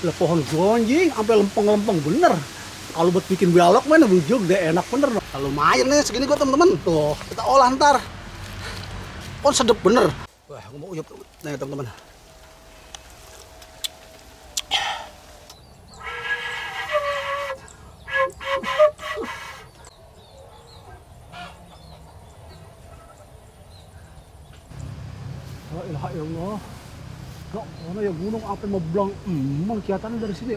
Lah pohon gonjing sampai lempeng-lempeng bener. Kalau buat bikin balok mana bujuk deh enak bener. Kalau lumayan nih segini gua temen-temen. Tuh, kita olah ntar. Oh sedep bener. Wah, gua mau uyup nih temen-temen. La ilaha illallah. Kok mana ya gunung apa mau belang emang kelihatannya dari sini.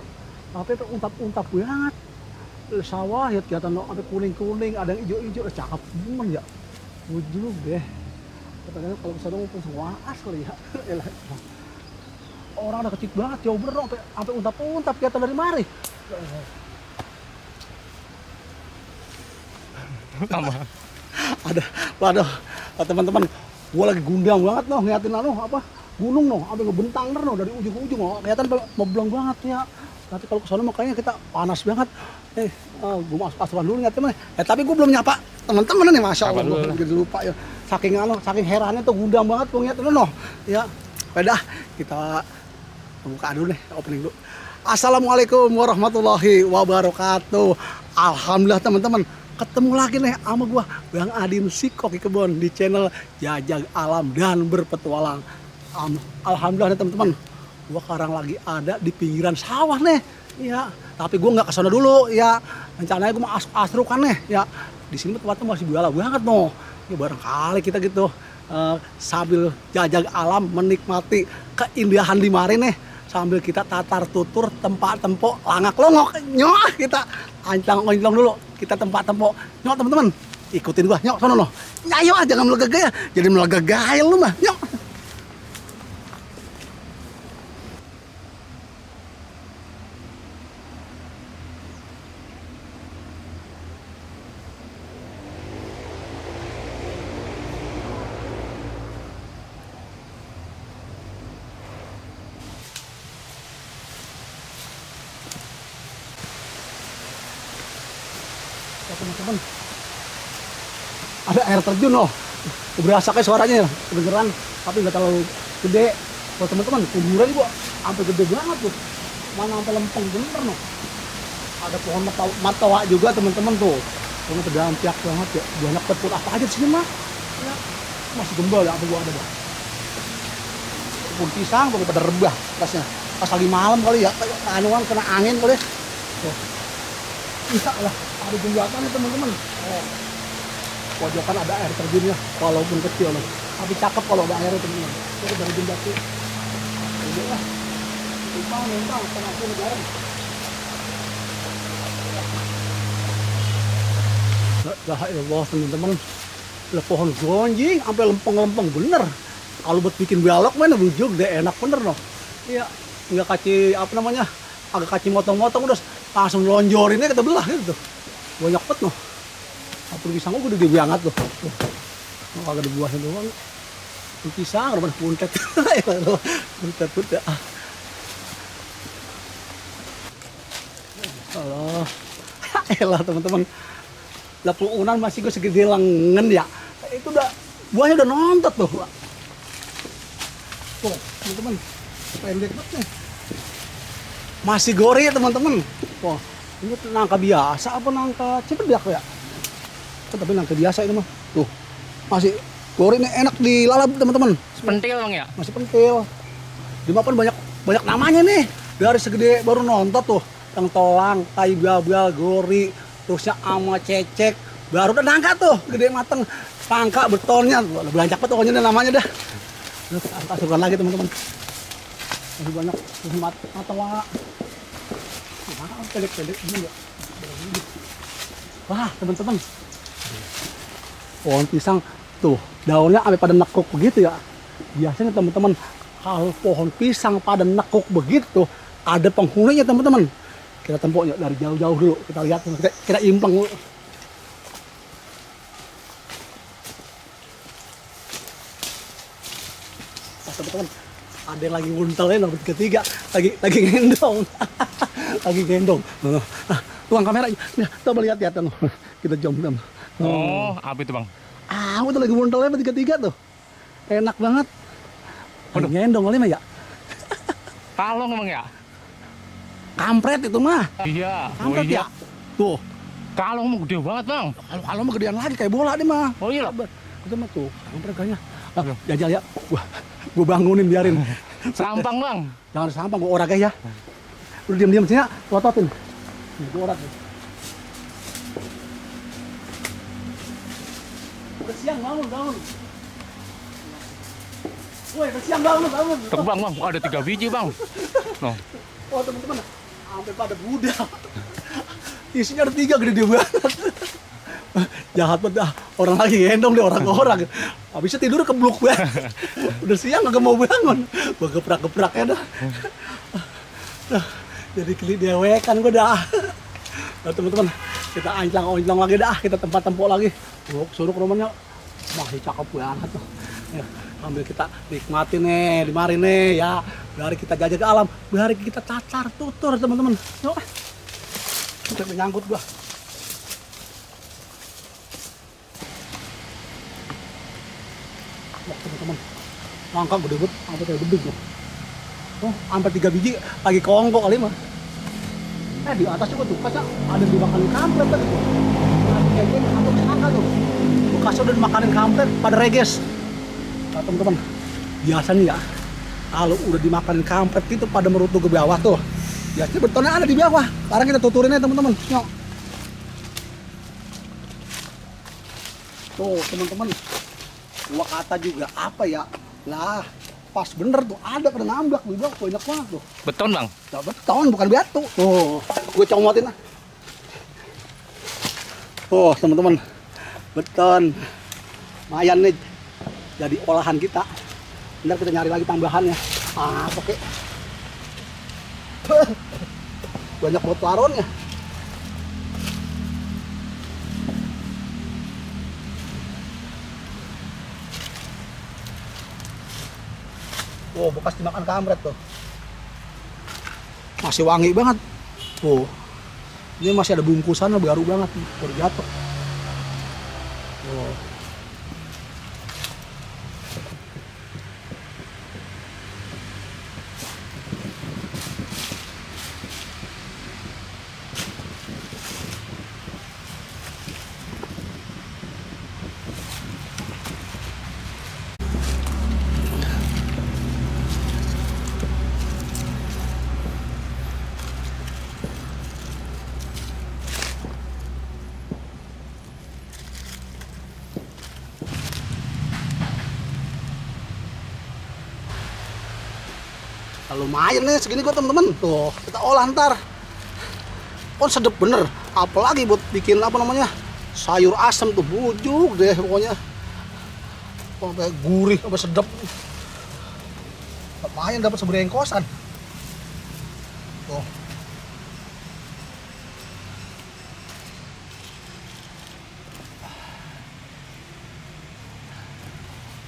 Tapi itu untap-untap banget. Sawah ya kelihatan ada kuning-kuning, ada yang hijau-hijau, cakep banget ya. Ujung deh. Katanya kalau kesana mau langsung waas kali ya. Elah. Orang ada kecil banget, jauh bener dong, sampai untap-untap kelihatan dari mari. Sama. Waduh, teman-teman, gua lagi gundam banget noh ngeliatin apa gunung noh, sampai ngebentang noh dari ujung ke ujung, kelihatan mebelang banget ya. Nanti kalau kesana makanya kita panas banget. Gue masuk asuhan dulu ngeliatin. Tapi gue belum nyapa teman-teman nih, masya Allah, gue jadi lupa ya. Saking herannya tuh gundam banget gue ngeliatin noh. Ya, beda kita buka dulu nih, opening dulu. Assalamualaikum warahmatullahi wabarakatuh. Alhamdulillah teman-teman, ketemu lagi nih sama gua Bang Adin si Koki Kebon di channel Jajag Alam dan Berpetualang. Alhamdulillah nih teman-teman, gua sekarang lagi ada di pinggiran sawah nih. Ya, tapi gua nggak kesana dulu ya. Rencananya gua mau asrukan nih ya. Di sini tempatnya masih buala banget noh. Ya barangkali kita gitu sambil jajag alam menikmati keindahan di mari nih, sambil kita tatar tutur tempat tempok langak longok nyok, kita ancang-ancang dulu, kita tempat tempok nyok teman-teman, ikutin gua nyok sono noh. Ayo jangan melegagaya, jadi melegagaya lu mah nyok. Ya, teman-teman, ada air terjun loh, berasa kayak suaranya ya, kedengeran, tapi nggak terlalu gede. Kalau teman-teman, kuburan gua sampai gede banget tuh, mana sampai lempeng bener loh. Ada pohon matawa juga teman-teman tuh, pohon terdampak banget ya, banyak betul apa aja di sini mah, ya, masih gembal ya, apa gua ada bah. Pohon pisang, pohon pada rebah, pasnya, pas lagi malam kali ya, kayak anuan kena angin kali. Tuh. Bisa lah, ada jembatan nih teman-teman. Pojokan ada air terjunnya, walaupun kecil loh. Tapi cakep kalau ada airnya teman-teman. Itu dari jembatan. Udah lah. Numpang, tengah sini garam. La ilallah teman-teman. Lah pohon gonjing sampai lempeng-lempeng bener. Kalau buat bikin balok mana bujuk deh enak bener loh. Iya, nggak kaci apa namanya, agak kaci motong-motong udah langsung lonjorinnya kita belah gitu. Banyak banget noh. Apel pisang gue udah gede banget tuh. Agak ada buahnya doang. Apel pisang udah puntet. Puntet. Allah. Elah teman-teman. Lah puluhan masih gue segede lengan ya. Itu udah buahnya udah nontot tuh. Tuh, teman-teman. Pendek banget nih. Masih gori ya teman-teman. Wah, ini nangka biasa apa nangka cepedak ya? Tapi nangka biasa ini mah. Tuh, masih gori ini enak dilalap teman-teman. Pentil bang ya? Masih pentil. Dimakan banyak namanya nih. Dari segede baru nontot tuh. Yang tolang, tai babal, gori, terusnya ama cecek. Baru udah nangka tuh, gede mateng. Pangka betonnya, belanjak banget pokoknya namanya dah. Kita asukan lagi teman-teman. Masih banyak mata wak. Pendek-pendek ini ya. Wah teman-teman, pohon pisang tuh daunnya sampai pada nekuk begitu ya. Biasanya teman-teman kalau pohon pisang pada nekuk begitu ada penghuninya teman-teman. Kita tempoknya dari jauh-jauh dulu, kita lihat, kita impeng dulu. Teman-teman, ada yang lagi nguntelnya nomor ketiga, lagi ngendong. Lagi gendong. Tuang kamera, coba lihat tuh. Kita jom. Oh, apa itu bang? Aku tuh lagi muntelnya tiga tuh. Enak banget. Lagi gendong kali mah ya. Kalong bang ya? kampret itu mah. Iya. Oh Kampret iya. ya. Tuh, Kalau mau gede banget bang. kalau mah gedean lagi kayak bola deh mah. Oh iya. Itu mah tuh, kampret kayaknya. Ah, jajal ya. Gua bangunin biarin. Sampang bang. Jangan sampah gua orak ya. Udah diam-diam sini ya, lototin. Gua orak. Udah siang bangun. Woi, udah siang bangun. Tuh bang, ada 3 biji bang. No. Oh teman-teman, sampai pada budak. Isinya ada 3 gede banget. Jahat banget dah. Orang lagi gendong deh orang. Habisnya tidur kebluk banget. Udah siang kagak mau bangun. Gua geprak-geprak ya dah. Jadi keli dewekan gua dah. Nah teman-teman, kita anjlang lagi dah. Kita tempat-tempat lagi. Suruh ke rumahnya. Masih cakep banget tuh. Ya, ambil kita nikmatin nih, di mari nih ya. Biar kita jajah ke alam, biar kita cacar tutur teman-teman. Yuk. Udah menyangkut gua. Wah, teman-teman. Langkah gede banget, sampai kayak bedug tuh. Oh, sampai 3 biji lagi kongkok kali mah. Di atas juga tuh, kaca ada dimakan kampret tadi tuh. Kayaknya atau sangka tuh. Bekasnya udah dimakanin kampret pada reges. Nah, teman-teman, biasanya ya kalau udah dimakanin kampret itu pada merutu ke bawah tuh. Biasanya betonnya ada di bawah. Sekarang kita tuturin aja teman-teman. Nyok. Tuh teman-teman, gua kata juga apa ya? Lah, pas bener tuh ada pada nambak di bawah banyak banget tuh. Beton bang. Nah, beton bukan batu. Tuh, gue comotin lah. Oh teman-teman, beton. Lumayan nih jadi olahan kita. Ntar kita nyari lagi tambahannya. Oke. Banyak buat laronnya. Oh, bekas dimakan kampret tuh. Masih wangi banget. Tuh. Ini masih ada bungkusan baru banget nih, baru jatuh. Oh. Nah, lumayan nih segini gua temen-temen. Tuh, kita olah ntar. Oh sedep bener. Apalagi buat bikin apa namanya? Sayur asem tuh bujuk deh pokoknya. Sampai gurih, sampai sedep. Lumayan dapat sebrengkosan. Tuh.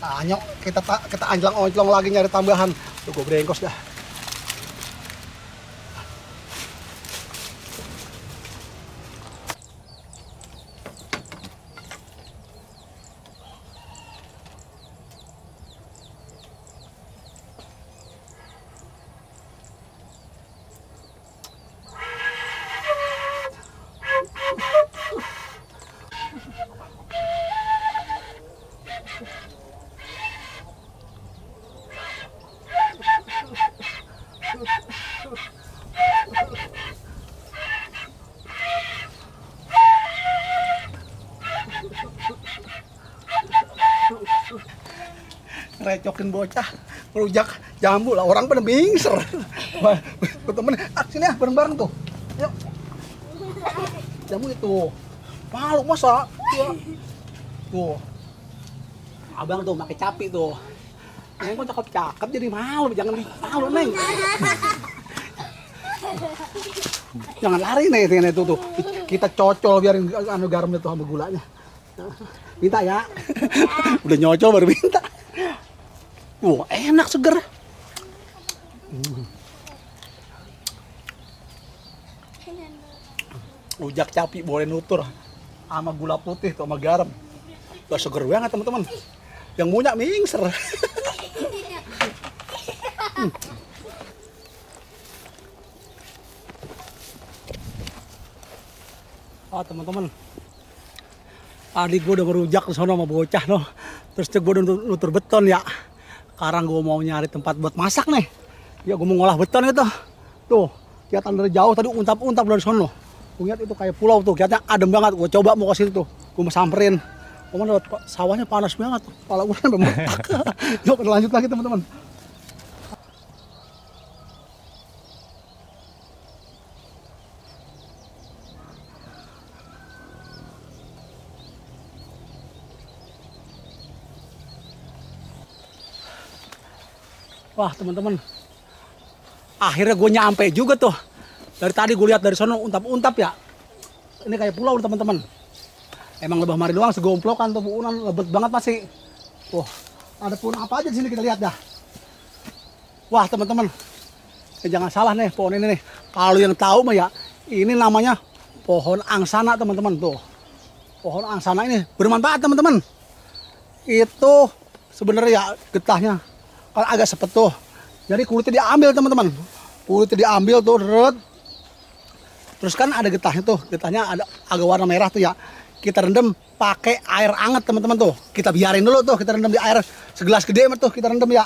Tanya kita anjlang-onjlong lagi nyari tambahan. Tuh gue brengkos dah. Recokin bocah ngerujak jambu lah, orang pada bingser. Wah, temen sini ya bareng-bareng tuh. Yuk. Jambu itu malu masa ya. Tuh abang tuh pakai capi tuh. Neng kok cakep-cakep jadi malu, jangan malu Neng. Jangan lari nih itu tuh. Kita cocol biarin anu garamnya tuh sama gulanya. Minta ya. Udah nyocol baru minta. Wah, enak seger. Rujak capi boleh nutur sama gula putih tuh sama garam. Wah, seger banget teman-teman. Yang punya mingser. Ah teman-teman, adik gue udah merujak ke sana sama bocah noh. Terus gue udah nutur beton ya. Sekarang gue mau nyari tempat buat masak nih. Ya gue mau ngolah beton itu. Tuh, kelihatan dari jauh tadi untap-untap dari sana. Gue lihat itu kayak pulau tuh, kelihatannya adem banget. Gue coba mau ke situ tuh, gue mau samperin. Cuman sawahnya panas banget. Kepala gue sampai meletak. Yuk kita lanjut lagi teman-teman. Wah teman-teman, akhirnya gue nyampe juga tuh. Dari tadi gue lihat dari sana untap-untap ya. Ini kayak pulau teman-teman. Emang lebah mari doang segomplokan tuh, puunan lebet banget masih. Wah, ada pohon apa aja di sini kita lihat dah. Wah teman-teman, jangan salah nih pohon ini nih. Kalau yang tahu mah ya, ini namanya pohon angsana teman-teman tuh. Pohon angsana ini bermanfaat teman-teman. Itu sebenarnya ya getahnya kalau agak sepet tuh, jadi kulitnya diambil teman-teman. Kulitnya diambil tuh, terus kan ada getahnya tuh, getahnya ada agak warna merah tuh ya. Kita rendam pakai air hangat teman-teman tuh. Kita biarin dulu tuh, kita rendam di air segelas gede tuh, kita rendam ya.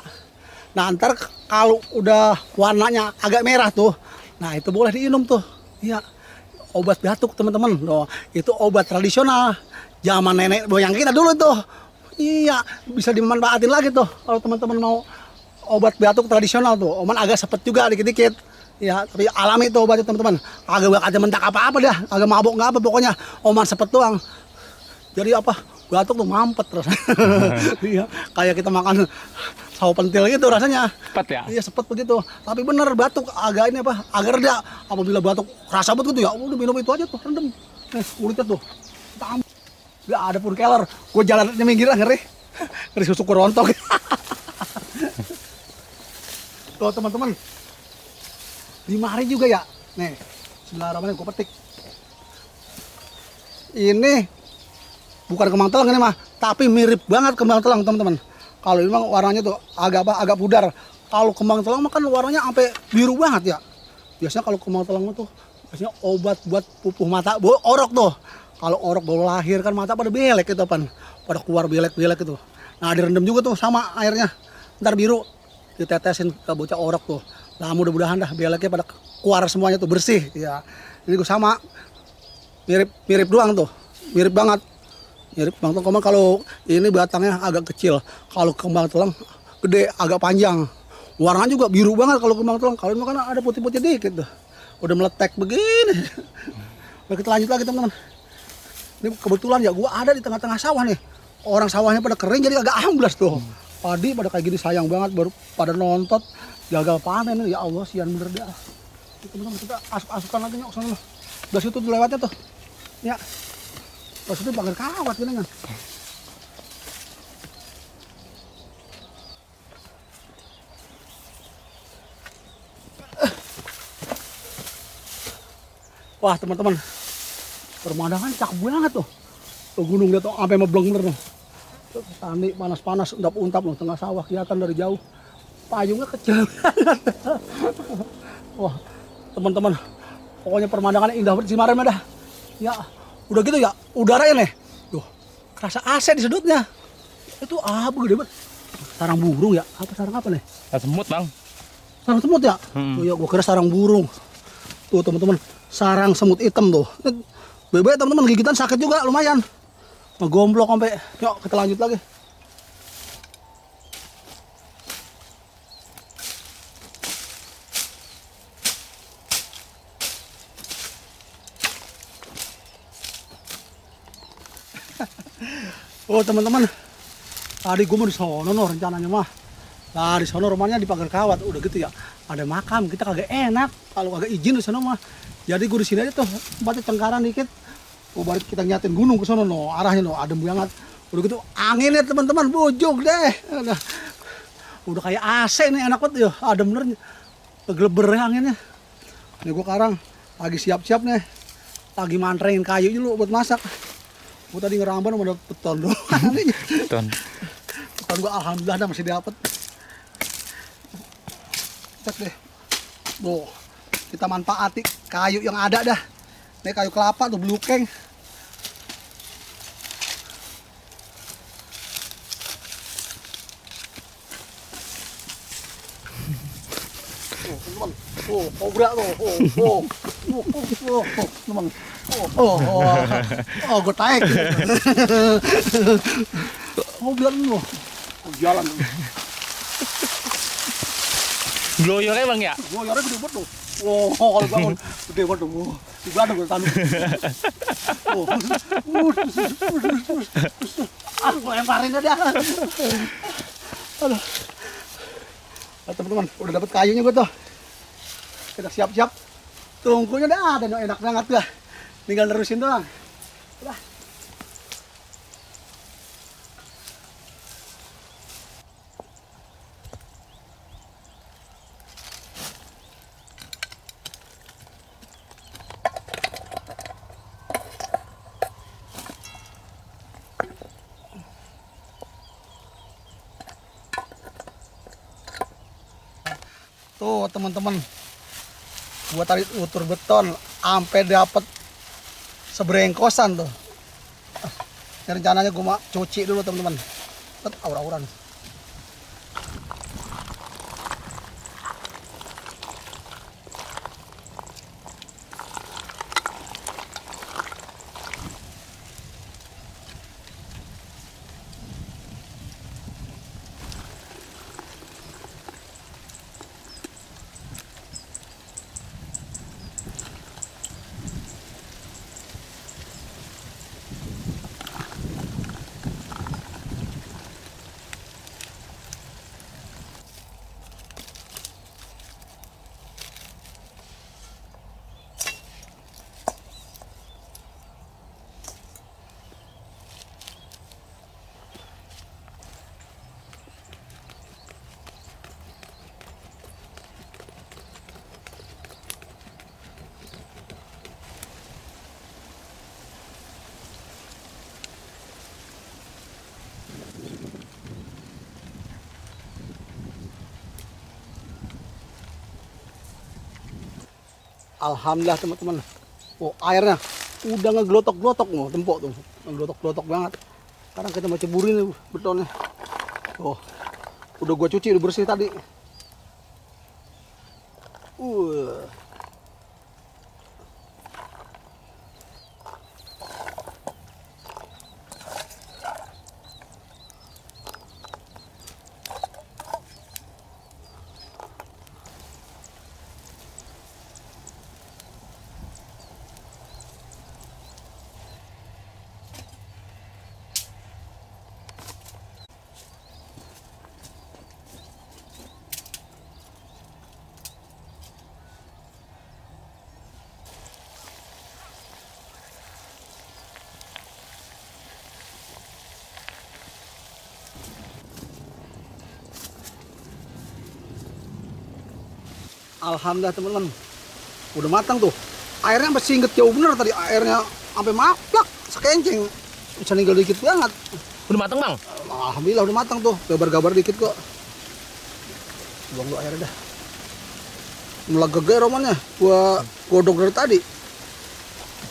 Nah ntar kalau udah warnanya agak merah tuh, nah itu boleh diminum tuh. Iya, obat batuk teman-teman. Loh, itu obat tradisional zaman nenek moyang kita dulu tuh. Iya, bisa dimanfaatin lagi tuh kalau teman-teman mau obat batuk tradisional tuh. Oman agak sepet juga dikit-dikit. Ya, tapi alami tuh obatnya teman-teman. Agak ada mentak apa-apa dah, agak mabuk nggak apa pokoknya. Oman sepet doang. Jadi apa? Batuk tuh mampet terus. Iya, kayak kita makan sawo pentil gitu rasanya. Sepet ya? Iya, sepet begitu. Tapi bener batuk agak ini apa? Agak reda. Apabila batuk rasa betul gitu ya, udah minum itu aja tuh, rendem. Kulitnya tuh. Kita ambil. Gak ada pun keler, gue jalannya minggir lah ngeri susu rontok. Tuh teman-teman, di mari juga ya, nih Bismillahirrahmanirrahim gue petik. Ini bukan kembang telang ini mah, tapi mirip banget kembang telang teman-teman. Kalau ini mah warnanya tuh agak pudar. Kalau kembang telang mah kan warnanya sampai biru banget ya. Biasanya kalau kembang telang tuh biasanya obat buat pupuh mata, orok tuh. Kalau orok baru lahir kan mata pada belek gitu pan, pada keluar belek-belek itu. Nah direndam juga tuh sama airnya, ntar biru ditetesin ke bocah orok tuh. Nah mudah-mudahan dah beleknya pada keluar semuanya tuh bersih. Ya, ini gue sama mirip doang tuh, mirip banget. Mirip banget. Kalau ini batangnya agak kecil, kalau kembang telang gede agak panjang. Warnanya juga biru banget kalau kembang telang. Kalau ini kan ada putih-putih dikit tuh, udah meletek begini. Nah, kita lanjut lagi teman-teman. Ini kebetulan ya gua ada di tengah-tengah sawah nih. Orang sawahnya pada kering jadi agak amblas tuh. Padi pada kayak gini sayang banget baru pada nontot gagal panen. Ya Allah sian bener dah. Teman-teman kita asuk-asukan lagi nyok sana. Dari situ tuh lewatnya tuh. Ya. Dari situ pagar kawat gini kan. Wah teman-teman, pemandangan cakep banget tuh. Tuh gunung dia tuh sampai mebleng bener tuh. Tani panas-panas, untap-untap loh tengah sawah kelihatan dari jauh. Payungnya kecil banget. Wah teman-teman, pokoknya pemandangannya indah banget sih Cimarem dah. Ya, udah gitu ya, udaranya nih. Tuh, kerasa AC di sudutnya. Itu apa gede banget. Sarang burung ya? Apa sarang apa nih? Semut bang. Sarang semut ya? Tuh ya, gua kira sarang burung. Tuh teman-teman, sarang semut hitam tuh. Bebek teman-teman, gigitan sakit juga lumayan. Ngegomblok sampai. Yuk kita lanjut lagi. Oh teman-teman, tadi gue mau di sono no rencananya mah. Nah di sono rumahnya di pagar kawat, udah gitu ya. Ada makam, kita kagak enak kalau kagak izin di sono mah. Jadi gue di sini aja tuh, tempatnya cengkaran dikit. Oh balik kita nyatin gunung ke sono no, arahnya no, adem banget. Udah gitu anginnya teman-teman bojok deh. Udah kayak AC nih enak banget ya, adem bener. Ngegleber anginnya. Nih gue sekarang lagi siap-siap nih, lagi mantrengin kayu dulu buat masak. Gue tadi ngeramban sama dapet beton doang. Beton. Beton gue alhamdulillah dah masih dapet. Cek deh. Tuh, kita manfaati kayu yang ada dah. Ini kayu kelapa tuh blukeng. Oh, teman. Oh, kobra tuh. Teman. Gue taek. Kobra lu. Oh, jalan. Gloyornya bang ya? Gloyornya gede banget tuh. Kalau bangun gede banget tuh. Di belakang gue tanam. Gue lemparin aja. Aduh. Teman-teman, udah dapet kayunya gue tuh. Kita siap-siap. Tungkunya dah ada, enak banget dah. Tinggal nerusin doang. Udah. Tuh teman-teman, gua tarik utur beton sampai dapat sebrengkosan tuh. Ini rencananya gua mau cuci dulu teman-teman. Aura-aura nih. Alhamdulillah teman-teman. Oh, airnya udah ngeglotok-glotok loh, tempok tuh. Ngeglotok-glotok banget. Sekarang kita mau ceburin nih betonnya. Oh, udah gua cuci, udah bersih tadi. Alhamdulillah teman-teman, udah matang tuh. Airnya sampai singget jauh bener tadi, airnya sampai maplak, sekenceng. Bisa ninggal dikit banget. Udah matang bang? Alhamdulillah udah matang tuh, gabar-gabar dikit kok. Buang dulu airnya dah. Melegege romannya, gua godok dari tadi.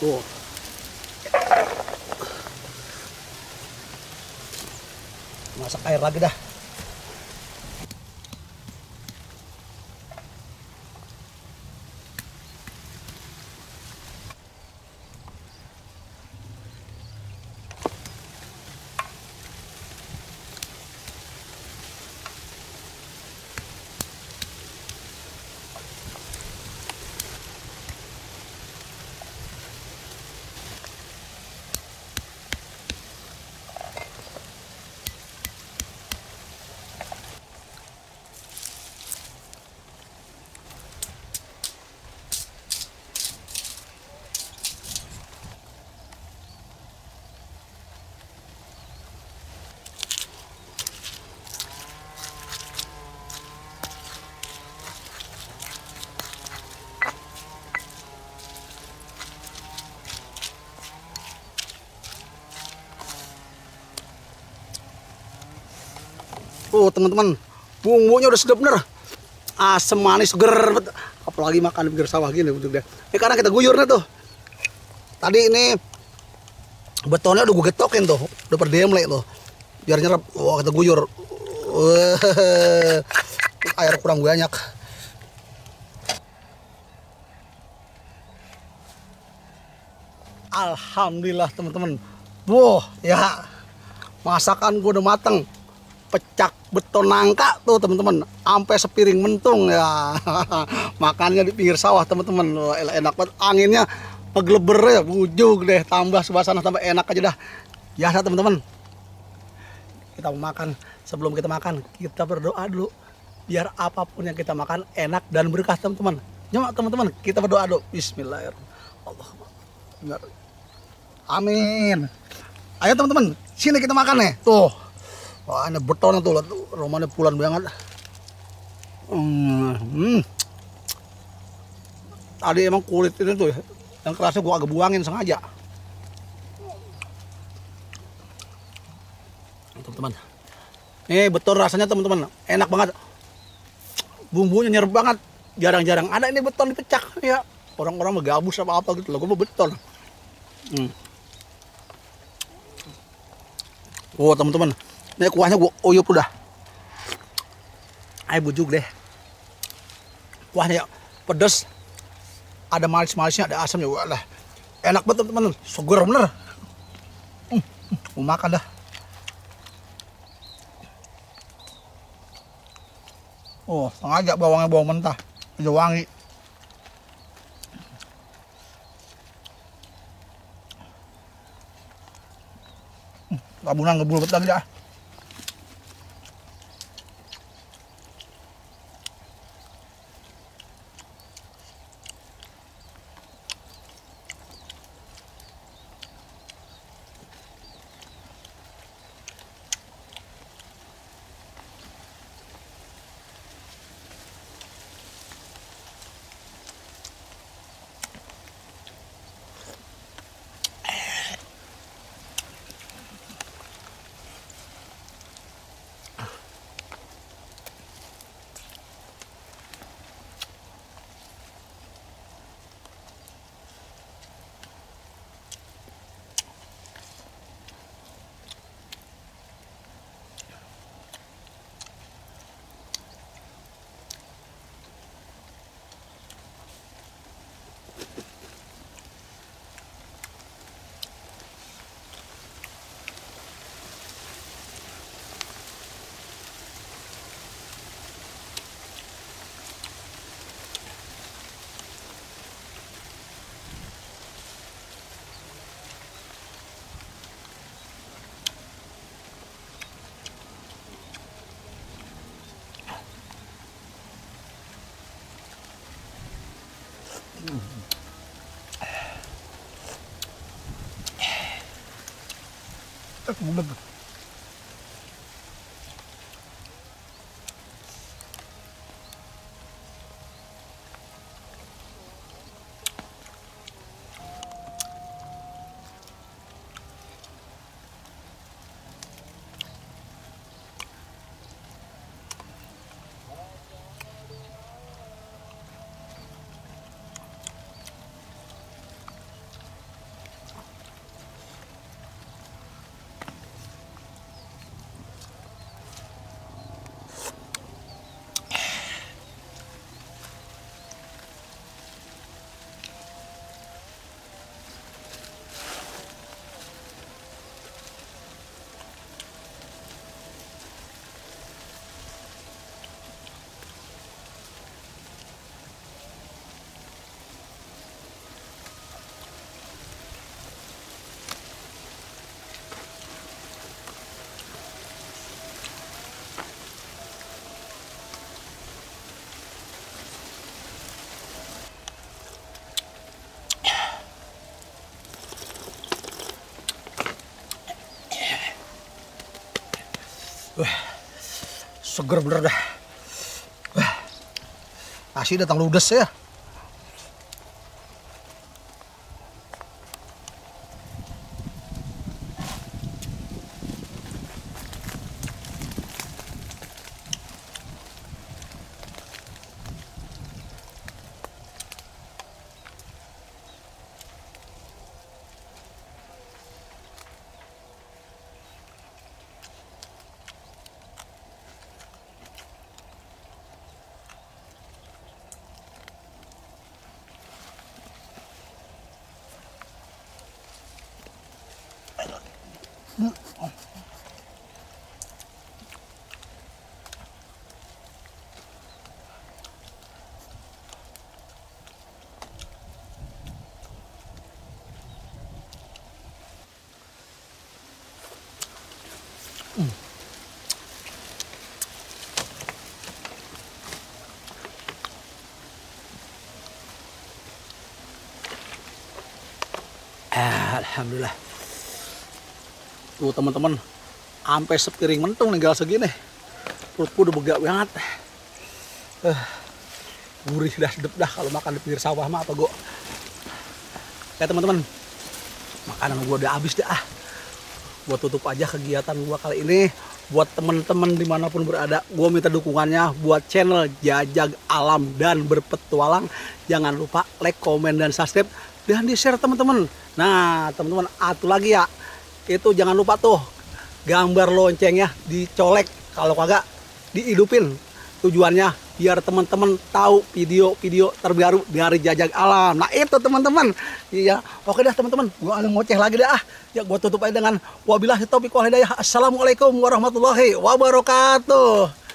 Tuh. Masak air lagi dah. Oh teman-teman, bumbunya udah sedap bener, asam manis seger, apalagi makan di pinggir sawah gini betul deh. Ini karena kita guyurnya tuh, Tadi ini betonnya udah gue getokin tuh, udah perdemle tuh, biar nyerap. Wah, kita guyur. Wah, air kurang banyak. Alhamdulillah teman-teman. Wah, ya masakan gue udah mateng. Pecak beton nangka tuh teman-teman, sampai sepiring mentung ya. Makannya di pinggir sawah teman-teman. Wah, enak banget, anginnya ngegleber ya, bujug deh, tambah suasana tambah enak aja dah. Ya teman-teman, kita mau makan. Sebelum kita makan, kita berdoa dulu biar apapun yang kita makan enak dan berkah teman-teman. Nyamak teman-teman, kita berdoa dulu. Bismillahirrahmanirrahim. Amin. Ayo teman-teman, sini kita makan nih. Tuh. Wah, ini beton tuh, rumahnya pulan banget. Tadi emang kulit ini tuh yang kerasnya gua agak buangin sengaja. Teman-teman, ini beton rasanya teman-teman, enak banget. Bumbunya nyerap banget. Jarang-jarang ada ini beton dipecak ya. Orang-orang megabus apa-apa gitu loh, gua mau beton. Oh teman-teman, ini kuahnya gua uyup udah. Ayo bujuk deh. Kuahnya ya pedas, ada manis-manisnya, ada asamnya. Walah, enak banget teman-teman, seger bener. Mau makan dah. Oh, sengaja bawangnya bawang mentah, udah wangi. Tabunan ngebul bet lagi dah. Bulag. Wah, seger bener dah. Wah, nasi datang ludes ya. Alhamdulillah. Tuh teman-teman, sampai sepiring mentong tinggal segini. Perutku udah begak banget. Gurih dah, sedep dah kalau makan di pinggir sawah mah apa gua. Ya teman-teman, makanan gua udah habis dah. Gua tutup aja kegiatan gua kali ini. Buat teman-teman dimanapun berada, gua minta dukungannya buat channel Jajag Alam dan Berpetualang. Jangan lupa like, komen, dan subscribe, dan di-share teman-teman. Nah teman-teman, atu lagi ya, itu jangan lupa tuh gambar loncengnya dicolek, kalau kagak dihidupin. Tujuannya biar teman-teman tahu video-video terbaru dari Jajag Alam. Nah itu teman-teman. Iya, oke dah teman-teman, gua ada ngoceh lagi dah. Ya gua tutup aja dengan wabillahi taufiq wal hidayah. Assalamualaikum warahmatullahi wabarakatuh.